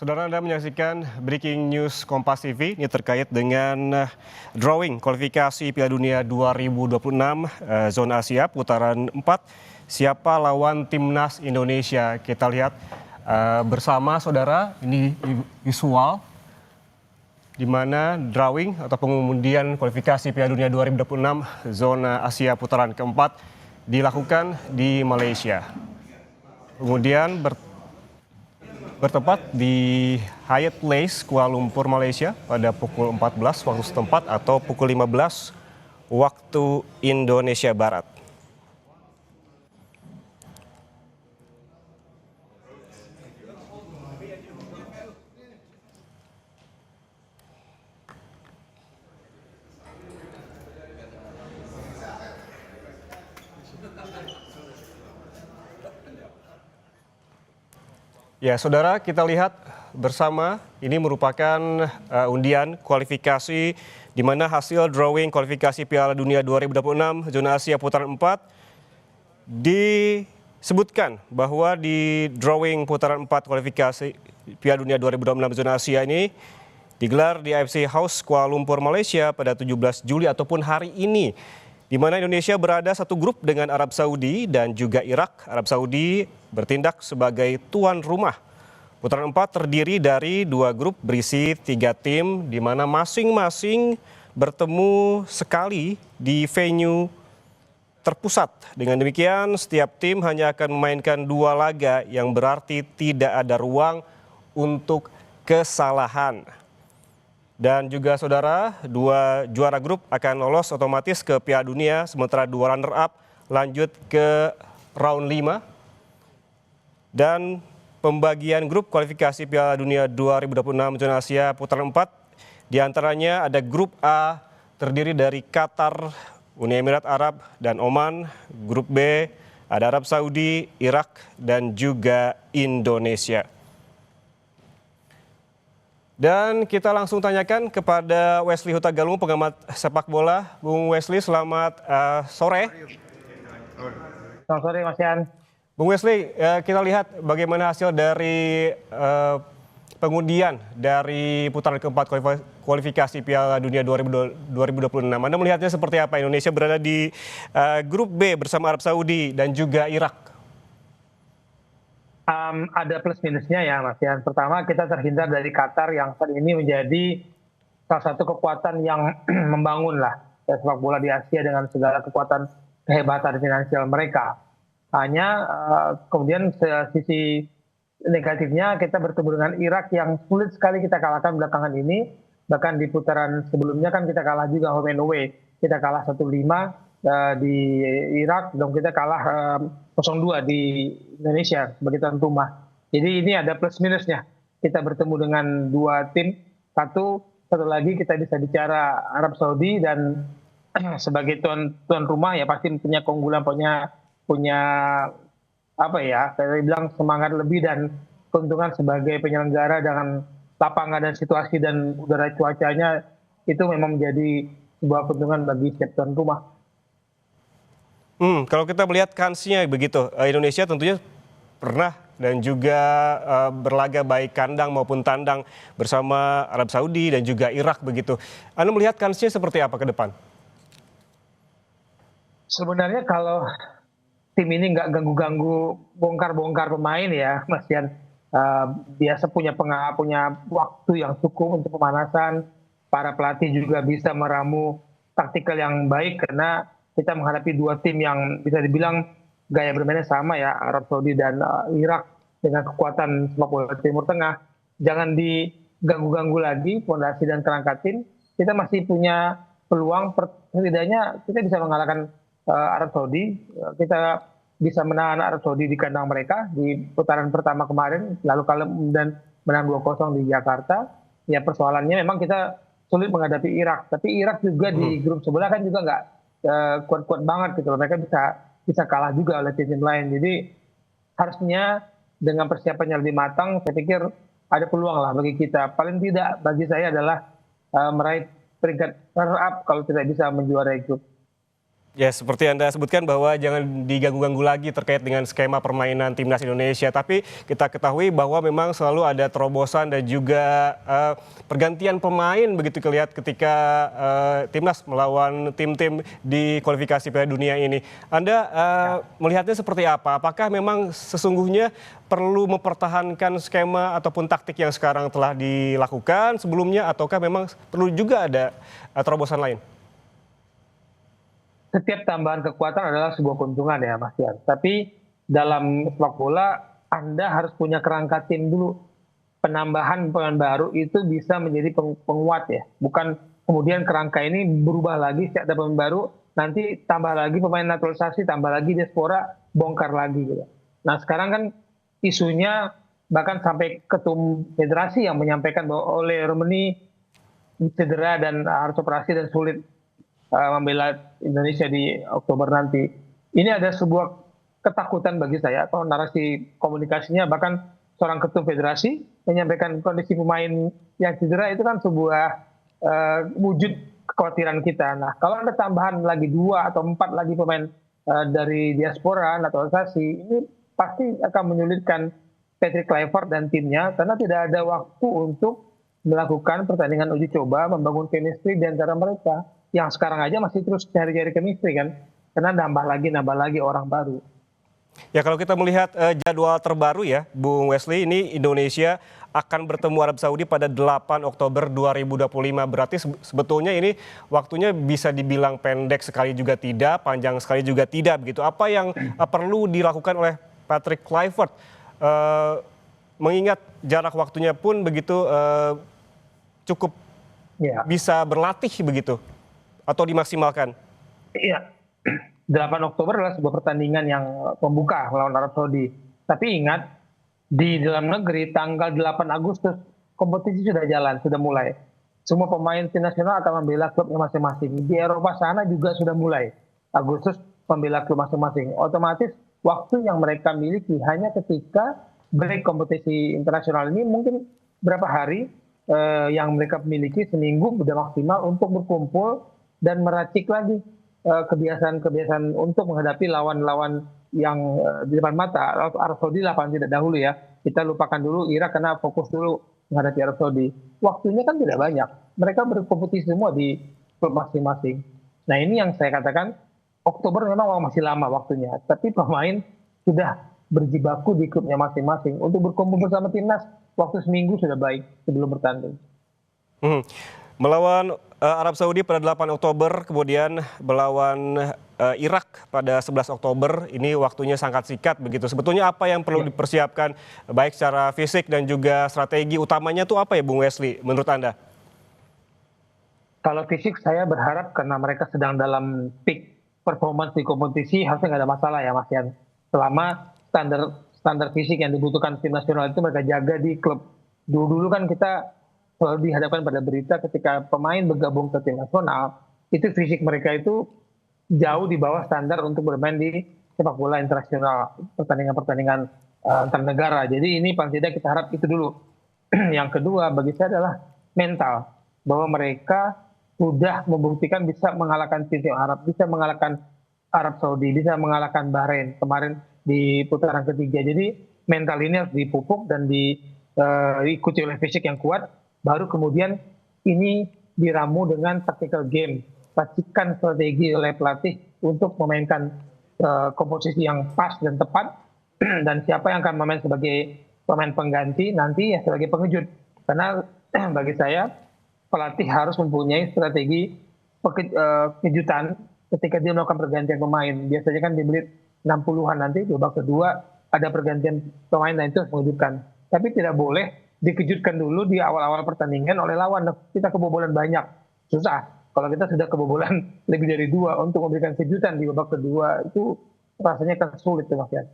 Saudara, Anda menyaksikan Breaking News Kompas TV ini terkait dengan drawing kualifikasi Piala Dunia 2026 zona Asia putaran 4. Siapa lawan timnas Indonesia? Kita lihat bersama saudara, ini visual di mana drawing atau pengundian kualifikasi Piala Dunia 2026 zona Asia putaran keempat dilakukan di Malaysia. Kemudian bertempat di Hyatt Place, Kuala Lumpur, Malaysia pada pukul 14 waktu setempat atau pukul 15 waktu Indonesia Barat. Ya, saudara, kita lihat bersama ini merupakan undian kualifikasi di mana hasil drawing kualifikasi Piala Dunia 2026 zona Asia putaran 4 disebutkan bahwa di drawing putaran 4 kualifikasi Piala Dunia 2026 zona Asia ini digelar di AFC House Kuala Lumpur, Malaysia pada 17 Juli ataupun hari ini, di mana Indonesia berada satu grup dengan Arab Saudi dan juga Irak. Arab Saudi bertindak sebagai tuan rumah. Putaran 4 terdiri dari dua grup berisi 3 tim, di mana masing-masing bertemu sekali di venue terpusat. Dengan demikian, setiap tim hanya akan memainkan 2 laga yang berarti tidak ada ruang untuk kesalahan. Dan juga saudara, 2 juara grup akan lolos otomatis ke Piala Dunia, sementara 2 runner-up lanjut ke round 5. Dan pembagian grup kualifikasi Piala Dunia 2026 zona Asia putaran 4, diantaranya ada grup A terdiri dari Qatar, Uni Emirat Arab, dan Oman. Grup B ada Arab Saudi, Irak, dan juga Indonesia. Dan kita langsung tanyakan kepada Wesley Hutagalung, pengamat sepak bola. Bung Wesley, selamat sore. Selamat sore, Mas Yan. Bung Wesley, kita lihat bagaimana hasil dari pengundian dari putaran keempat kualifikasi Piala Dunia 2026. Anda melihatnya seperti apa? Indonesia berada di grup B bersama Arab Saudi dan juga Irak. Ada plus minusnya ya, Mas Yan. Pertama, kita terhindar dari Qatar yang saat ini menjadi salah satu kekuatan yang membangun lah sepak bola di Asia dengan segala kekuatan kehebatan finansial mereka. Hanya kemudian sisi negatifnya kita bertemu dengan Irak yang sulit sekali kita kalahkan belakangan ini. Bahkan di putaran sebelumnya kan kita kalah juga home and away. Kita kalah 1-5 di Irak dan kita kalah 0-2 di Indonesia sebagai tuan rumah. Jadi ini ada plus minusnya. Kita bertemu dengan 2 tim. Satu lagi kita bisa bicara Arab Saudi dan sebagai tuan rumah ya pasti punya keunggulan, punya apa ya, saya bilang semangat lebih dan keuntungan sebagai penyelenggara dengan lapangan dan situasi dan udara cuacanya itu memang menjadi sebuah keuntungan bagi setiap tuan rumah. Kalau kita melihat kansnya begitu, Indonesia tentunya pernah dan juga berlaga baik kandang maupun tandang bersama Arab Saudi dan juga Irak begitu. Anda melihat kansnya seperti apa ke depan? Sebenarnya kalau tim ini nggak ganggu-ganggu bongkar-bongkar pemain ya, Mas Yan. Biasa punya waktu yang cukup untuk pemanasan. Para pelatih juga bisa meramu taktikal yang baik karena kita menghadapi 2 tim yang bisa dibilang gaya bermainnya sama ya, Arab Saudi dan Irak dengan kekuatan sepak bola Timur Tengah. Jangan diganggu-ganggu lagi fondasi dan kerangka tim. Kita masih punya peluang, setidaknya kita bisa mengalahkan Arab Saudi. Kita bisa menahan Arab Saudi di kandang mereka di putaran pertama kemarin, lalu kalah dan menang 2-0 di Jakarta. Ya persoalannya memang kita sulit menghadapi Irak, tapi Irak juga di grup sebelah kan juga nggak kuat-kuat banget gitu loh. Mereka bisa kalah juga oleh tim lain. Jadi harusnya dengan persiapan yang lebih matang, saya pikir ada peluang lah bagi kita. Paling tidak bagi saya adalah meraih peringkat runner up kalau tidak bisa menjuarai grup. Ya, seperti Anda sebutkan bahwa jangan diganggu-ganggu lagi terkait dengan skema permainan timnas Indonesia. Tapi kita ketahui bahwa memang selalu ada terobosan dan juga pergantian pemain begitu kelihatan ketika timnas melawan tim-tim di kualifikasi Piala Dunia ini. Anda melihatnya seperti apa? Apakah memang sesungguhnya perlu mempertahankan skema ataupun taktik yang sekarang telah dilakukan sebelumnya, ataukah memang perlu juga ada terobosan lain? Setiap tambahan kekuatan adalah sebuah keuntungan ya Mas Yan. Tapi dalam sepak bola Anda harus punya kerangka tim dulu. Penambahan pemain baru itu bisa menjadi penguat ya. Bukan kemudian kerangka ini berubah lagi setiap ada pemain baru, nanti tambah lagi pemain naturalisasi, tambah lagi diaspora, bongkar lagi gitu. Nah sekarang kan isunya bahkan sampai ketum federasi yang menyampaikan bahwa oleh Romani cedera dan harus operasi dan sulit membela Indonesia di Oktober nanti. Ini ada sebuah ketakutan bagi saya, atau narasi komunikasinya, bahkan seorang ketum federasi menyampaikan kondisi pemain yang cedera itu kan sebuah wujud kekhawatiran kita. Nah, kalau ada tambahan lagi 2 atau 4 lagi pemain dari diaspora, naturalisasi, ini pasti akan menyulitkan Patrick Kluivert dan timnya, karena tidak ada waktu untuk melakukan pertandingan uji coba, membangun chemistry di antara mereka. Yang sekarang aja masih terus cari-cari chemistry kan, karena nambah lagi orang baru. Ya, kalau kita melihat jadwal terbaru ya, Bung Wesley, ini Indonesia akan bertemu Arab Saudi pada 8 Oktober 2025. Berarti sebetulnya ini waktunya bisa dibilang pendek sekali juga tidak, panjang sekali juga tidak begitu. Apa yang perlu dilakukan oleh Patrick Kluivert? Mengingat jarak waktunya pun begitu cukup bisa berlatih begitu atau dimaksimalkan? Iya, 8 Oktober adalah sebuah pertandingan yang pembuka melawan Arab Saudi. Tapi ingat, di dalam negeri tanggal 8 Agustus kompetisi sudah jalan, sudah mulai. Semua pemain tim nasional akan membela klubnya masing-masing. Di Eropa sana juga sudah mulai. Agustus membela klub masing-masing. Otomatis waktu yang mereka miliki hanya ketika break kompetisi internasional ini mungkin berapa hari yang mereka miliki, seminggu sudah maksimal untuk berkumpul dan meracik lagi kebiasaan-kebiasaan untuk menghadapi lawan-lawan yang di depan mata. Arab Saudi lah paling tidak dahulu ya. Kita lupakan dulu Irak karena fokus dulu menghadapi Arab Saudi. Waktunya kan tidak banyak. Mereka berkompetisi semua di klub masing-masing. Nah ini yang saya katakan, Oktober memang masih lama waktunya. Tapi pemain sudah berjibaku di klubnya masing-masing. Untuk berkumpul bersama timnas, waktu seminggu sudah baik sebelum bertanding. Melawan Arab Saudi pada 8 Oktober, kemudian melawan Irak pada 11 Oktober, ini waktunya sangat singkat begitu. Sebetulnya apa yang perlu dipersiapkan baik secara fisik dan juga strategi utamanya itu apa ya Bung Wesley menurut Anda? Kalau fisik saya berharap karena mereka sedang dalam peak performance di kompetisi harusnya nggak ada masalah ya Mas Yan. Selama standar fisik yang dibutuhkan tim nasional itu mereka jaga di klub. Dulu kan kita selalu dihadapkan pada berita ketika pemain bergabung ke tim nasional, itu fisik mereka itu jauh di bawah standar untuk bermain di sepak bola internasional, pertandingan-pertandingan antar negara. Jadi ini paling tidak kita harap itu dulu. Yang kedua bagi saya adalah mental, bahwa mereka sudah membuktikan bisa mengalahkan tim Arab, bisa mengalahkan Arab Saudi, bisa mengalahkan Bahrain kemarin di putaran ketiga. Jadi mental ini harus dipupuk dan diikuti oleh fisik yang kuat. Baru kemudian ini diramu dengan tactical game, racikan strategi oleh pelatih untuk memainkan komposisi yang pas dan tepat, dan siapa yang akan memain sebagai pemain pengganti nanti ya sebagai pengejut. Karena bagi saya pelatih harus mempunyai strategi kejutan ketika dia melakukan pergantian pemain. Biasanya kan di menit 60-an nanti babak kedua ada pergantian pemain dan itu harus mengejutkan. Tapi tidak boleh dikejutkan dulu di awal-awal pertandingan oleh lawan. Kita kebobolan banyak, susah. Kalau kita sudah kebobolan lebih dari 2 untuk memberikan kejutan di babak kedua, itu rasanya kan sulit Mas Yan.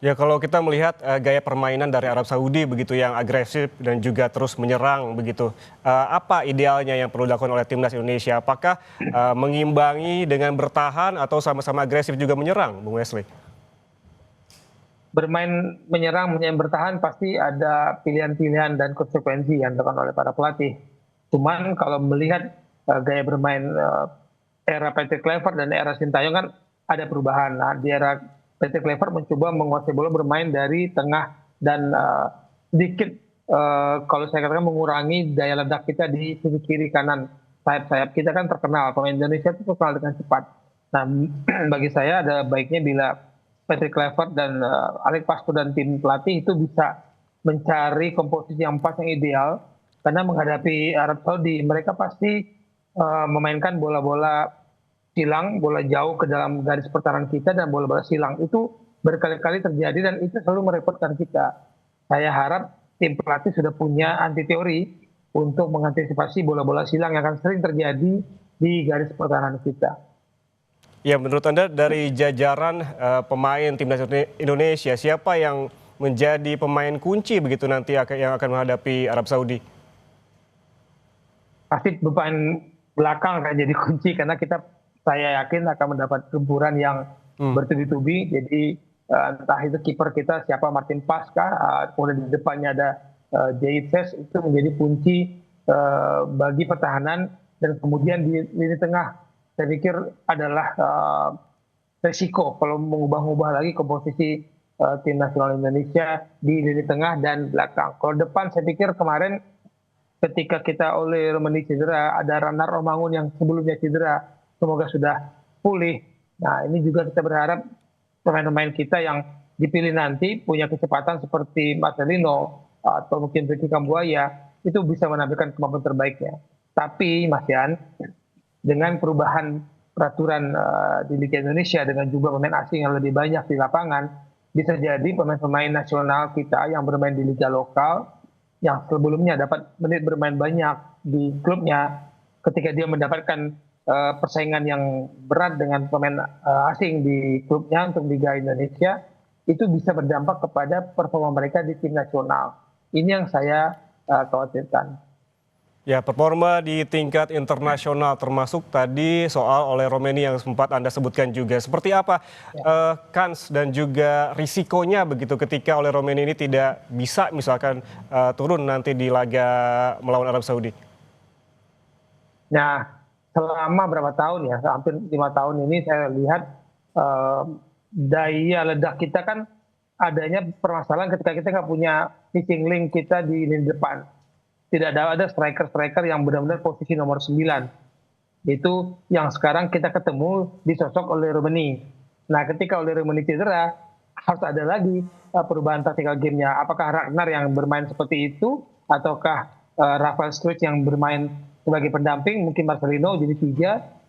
Ya, kalau kita melihat gaya permainan dari Arab Saudi begitu yang agresif dan juga terus menyerang begitu, apa idealnya yang perlu dilakukan oleh timnas Indonesia? Apakah mengimbangi dengan bertahan atau sama-sama agresif juga menyerang, Bung Wesley? Bermain menyerang, bertahan pasti ada pilihan-pilihan dan konsekuensi yang dilakukan oleh para pelatih. Cuman kalau melihat gaya bermain era Patrick Kluivert dan era Sintayong kan ada perubahan. Nah, di era Patrick Kluivert mencoba menguasai bola bermain dari tengah dan sedikit kalau saya katakan mengurangi daya ledak kita di sisi kiri kanan sayap-sayap. Kita kan terkenal, pemain Indonesia itu terkenal dengan cepat. Nah, bagi saya ada baiknya bila Patrick Kluivert dan Alex Pastoor dan tim pelatih itu bisa mencari komposisi yang pas, yang ideal, karena menghadapi Arab Saudi mereka pasti memainkan bola-bola silang, bola jauh ke dalam garis pertahanan kita, dan bola-bola silang itu berkali-kali terjadi dan itu selalu merepotkan kita. Saya harap tim pelatih sudah punya anti teori untuk mengantisipasi bola-bola silang yang akan sering terjadi di garis pertahanan kita. Ya, menurut Anda dari jajaran pemain timnas Indonesia, siapa yang menjadi pemain kunci begitu nanti yang akan menghadapi Arab Saudi? Pasti pemain belakang akan jadi kunci karena saya yakin akan mendapat gempuran yang bertubi-tubi. Jadi entah itu kiper kita siapa, Martin Paska, kemudian di depannya ada Jaites, itu menjadi kunci bagi pertahanan. Dan kemudian di lini tengah saya pikir adalah resiko kalau mengubah-ubah lagi komposisi tim nasional Indonesia di lini tengah dan belakang. Kalau depan saya pikir kemarin ketika kita oleh Romani cedera, ada Ranar Romangun yang sebelumnya cedera, semoga sudah pulih. Nah, ini juga kita berharap pemain-pemain kita yang dipilih nanti punya kecepatan seperti Marcelino atau mungkin Ricky Kambuaya, itu bisa menampilkan kemampuan terbaiknya. Tapi Mas Yan, dengan perubahan peraturan di Liga Indonesia dengan jumlah pemain asing yang lebih banyak di lapangan, bisa jadi pemain-pemain nasional kita yang bermain di liga lokal yang sebelumnya dapat menit bermain banyak di klubnya, ketika dia mendapatkan persaingan yang berat dengan pemain asing di klubnya untuk Liga Indonesia, itu bisa berdampak kepada performa mereka di tim nasional. Ini yang saya khawatirkan. Ya, performa di tingkat internasional termasuk tadi soal oleh Romeni yang sempat Anda sebutkan juga. Seperti apa kans dan juga risikonya begitu ketika oleh Romeni ini tidak bisa misalkan turun nanti di laga melawan Arab Saudi? Nah, selama berapa tahun ya, hampir 5 tahun ini saya lihat daya ledak kita kan adanya permasalahan ketika kita nggak punya missing link kita di lini depan. Tidak ada striker-striker yang benar-benar posisi nomor 9. Itu yang sekarang kita ketemu disosok oleh Romeni. Nah, ketika oleh Romeni cedera, harus ada lagi perubahan tactical game-nya. Apakah Ragnar yang bermain seperti itu, ataukah Rafael Struijk yang bermain sebagai pendamping, mungkin Marcelino jadi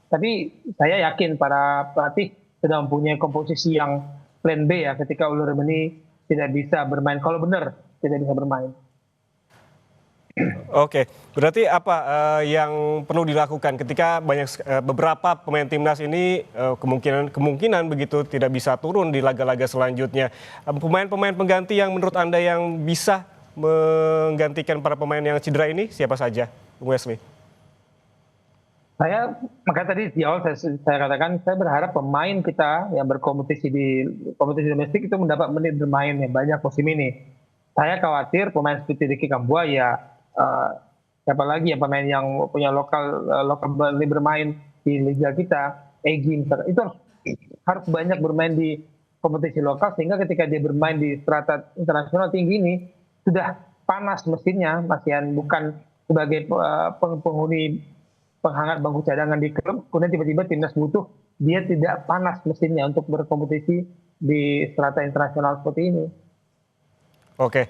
3. Tapi saya yakin para pelatih sudah mempunyai komposisi yang plan B ya, ketika oleh Romeni tidak bisa bermain. Kalau benar tidak bisa bermain. Oke, berarti apa yang perlu dilakukan ketika beberapa pemain timnas ini kemungkinan begitu tidak bisa turun di laga-laga selanjutnya. Pemain-pemain pengganti yang menurut Anda yang bisa menggantikan para pemain yang cedera ini siapa saja, Bung Wesley? Makanya tadi di awal saya katakan saya berharap pemain kita yang berkompetisi di kompetisi domestik itu mendapat menit bermain yang banyak musim ini. Saya khawatir pemain seperti Ricky Kambuaya, siapa lagi ya pemain yang punya lokal bermain di liga kita, Egy itu harus banyak bermain di kompetisi lokal, sehingga ketika dia bermain di strata internasional tinggi ini sudah panas mesinnya, Mas Yan, bukan sebagai penghuni penghangat bangku cadangan di klub, kemudian tiba-tiba timnas butuh, dia tidak panas mesinnya untuk berkompetisi di strata internasional seperti ini. Oke,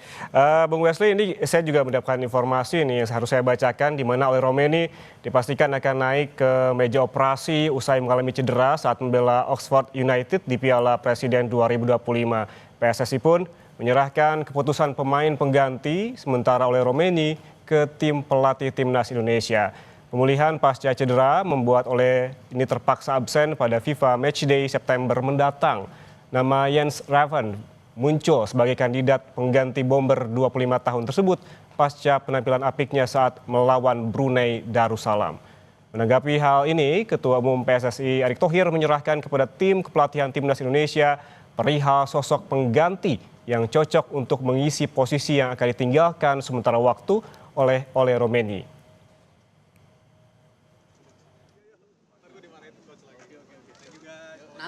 Bung Wesley, ini saya juga mendapatkan informasi ini yang harus saya bacakan, di mana oleh Romeni dipastikan akan naik ke meja operasi usai mengalami cedera saat membela Oxford United di Piala Presiden 2025. PSSI pun menyerahkan keputusan pemain pengganti sementara oleh Romeni ke tim pelatih timnas Indonesia. Pemulihan pasca cedera membuat oleh ini terpaksa absen pada FIFA Matchday September mendatang. Nama Jens Raven muncul sebagai kandidat pengganti bomber 25 tahun tersebut pasca penampilan apiknya saat melawan Brunei Darussalam. Menanggapi hal ini, Ketua Umum PSSI Erick Thohir menyerahkan kepada tim kepelatihan timnas Indonesia perihal sosok pengganti yang cocok untuk mengisi posisi yang akan ditinggalkan sementara waktu oleh Romeni.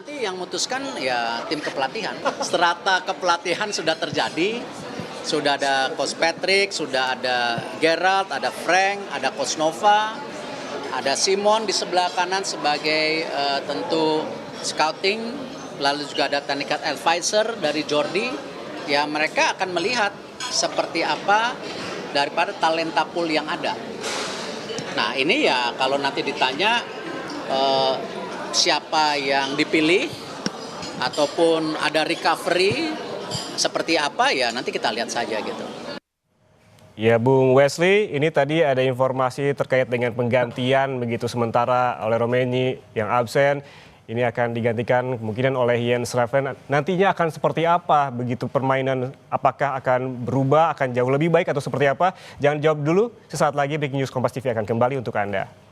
nanti yang memutuskan ya tim kepelatihan. Strata kepelatihan sudah terjadi, sudah ada Coach Patrick, sudah ada Gerald, ada Frank, ada Coach Nova, ada Simon di sebelah kanan sebagai tentu scouting, lalu juga ada technical advisor dari Jordi. Ya mereka akan melihat seperti apa daripada talenta pool yang ada. Nah ini ya kalau nanti ditanya siapa yang dipilih ataupun ada recovery seperti apa ya nanti kita lihat saja gitu. Ya Bung Wesley, ini tadi ada informasi terkait dengan penggantian begitu sementara oleh Romeni yang absen. Ini akan digantikan kemungkinan oleh Jens Schreven. Nantinya akan seperti apa begitu permainan? Apakah akan berubah, akan jauh lebih baik atau seperti apa? Jangan jawab dulu, sesaat lagi Breaking News Kompas TV akan kembali untuk Anda.